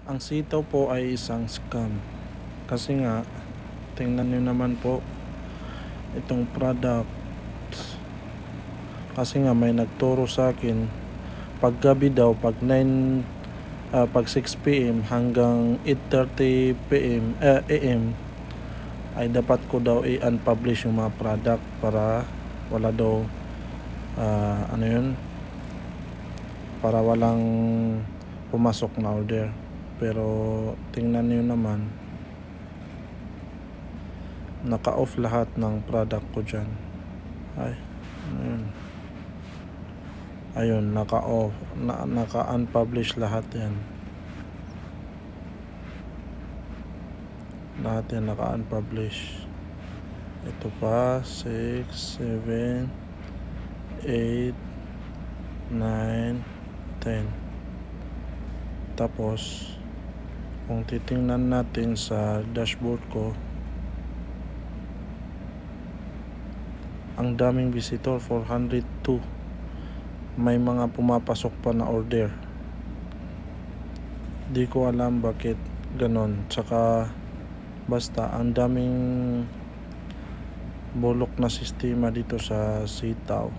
Ang sitaw po ay isang scam. Kasi nga, tingnan nyo naman po itong product. Kasi nga may nagturo sa akin, pag gabi daw, pag 6 PM hanggang 8:30 PM AM ay dapat ko daw i-unpublish yung mga product para wala daw para walang pumasok na order. Pero tingnan niyo naman, naka-off lahat ng product ko dyan. Ayun, naka-off, naka-unpublish lahat yan. Lahat yan naka-unpublish. Ito pa, 6, 7, 8, 9, 10. Tapos kung titingnan natin sa dashboard ko, ang daming visitor, 402. May mga pumapasok pa na order. Di ko alam bakit ganon. Tsaka basta ang daming bulok na sistema dito sa sitaw.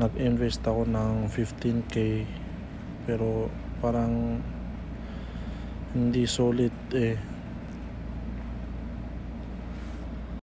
Nag-invest ako ng 15K pero parang hindi solid